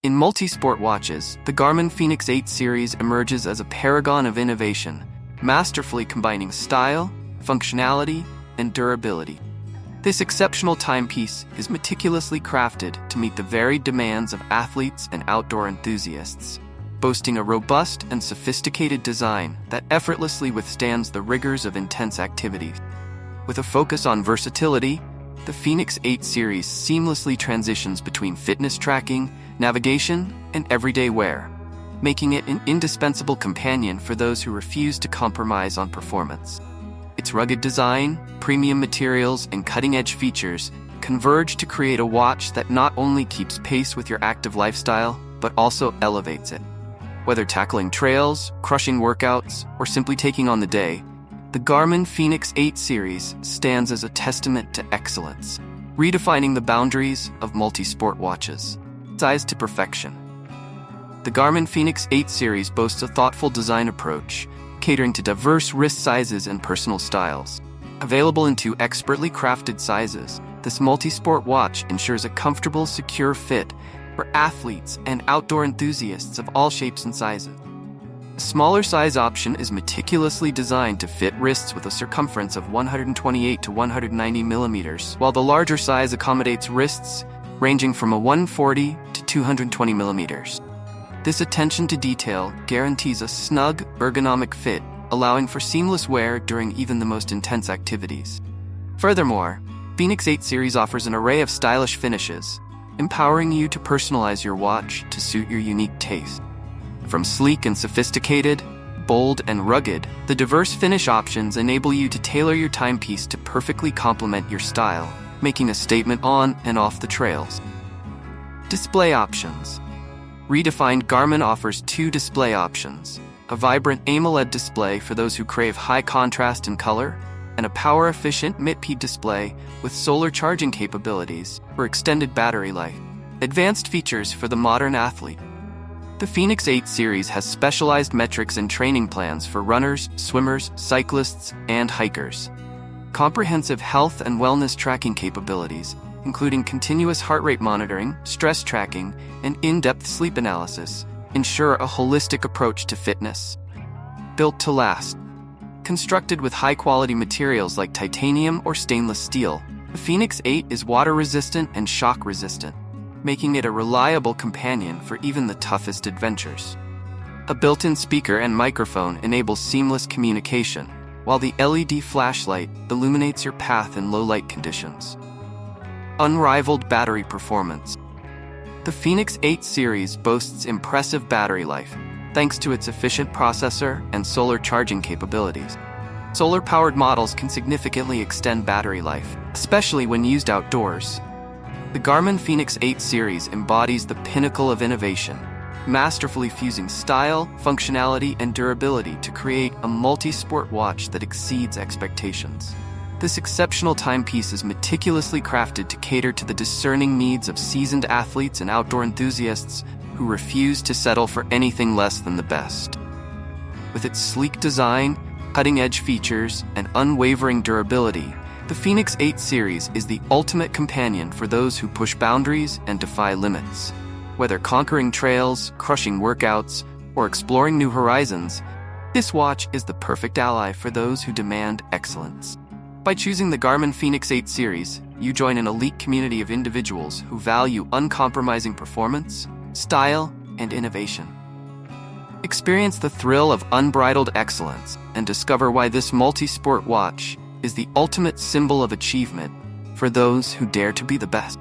In multi-sport watches, the Garmin Fenix 8 series emerges as a paragon of innovation, masterfully combining style, functionality, and durability. This exceptional timepiece is meticulously crafted to meet the varied demands of athletes and outdoor enthusiasts, boasting a robust and sophisticated design that effortlessly withstands the rigors of intense activities. With a focus on versatility, the Fenix 8 series seamlessly transitions between fitness tracking, navigation, and everyday wear, making it an indispensable companion for those who refuse to compromise on performance. Its rugged design, premium materials, and cutting-edge features converge to create a watch that not only keeps pace with your active lifestyle, but also elevates it. Whether tackling trails, crushing workouts, or simply taking on the day, the Garmin Fenix 8 series stands as a testament to excellence, redefining the boundaries of multi-sport watches. Sized to perfection. The Garmin Fenix 8 series boasts a thoughtful design approach, catering to diverse wrist sizes and personal styles. Available in 2 expertly crafted sizes, this multi-sport watch ensures a comfortable, secure fit for athletes and outdoor enthusiasts of all shapes and sizes. The smaller size option is meticulously designed to fit wrists with a circumference of 128 to 190 millimeters, while the larger size accommodates wrists ranging from a 140 to 220 millimeters. This attention to detail guarantees a snug, ergonomic fit, allowing for seamless wear during even the most intense activities. Furthermore, Fenix 8 series offers an array of stylish finishes, empowering you to personalize your watch to suit your unique taste. From sleek and sophisticated, bold and rugged, the diverse finish options enable you to tailor your timepiece to perfectly complement your style, making a statement on and off the trails. Display options. Redefined Garmin offers 2 display options: a vibrant AMOLED display for those who crave high contrast and color, and a power-efficient mid-peak display with solar charging capabilities for extended battery life. Advanced features for the modern athlete. The Fenix 8 series has specialized metrics and training plans for runners, swimmers, cyclists, and hikers. Comprehensive health and wellness tracking capabilities, including continuous heart rate monitoring, stress tracking, and in-depth sleep analysis, ensure a holistic approach to fitness. Built to last. Constructed with high-quality materials like titanium or stainless steel, the Fenix 8 is water-resistant and shock-resistant, making it a reliable companion for even the toughest adventures. A built-in speaker and microphone enables seamless communication, while the LED flashlight illuminates your path in low-light conditions. Unrivaled battery performance. The Fenix 8 series boasts impressive battery life, thanks to its efficient processor and solar charging capabilities. Solar-powered models can significantly extend battery life, especially when used outdoors. The Garmin Fenix 8 series embodies the pinnacle of innovation, masterfully fusing style, functionality, and durability to create a multi-sport watch that exceeds expectations. This exceptional timepiece is meticulously crafted to cater to the discerning needs of seasoned athletes and outdoor enthusiasts who refuse to settle for anything less than the best. With its sleek design, cutting-edge features, and unwavering durability, the Fenix 8 series is the ultimate companion for those who push boundaries and defy limits. Whether conquering trails, crushing workouts, or exploring new horizons, this watch is the perfect ally for those who demand excellence. By choosing the Garmin Fenix 8 series, you join an elite community of individuals who value uncompromising performance, style, and innovation. Experience the thrill of unbridled excellence and discover why this multi-sport watch is the ultimate symbol of achievement for those who dare to be the best.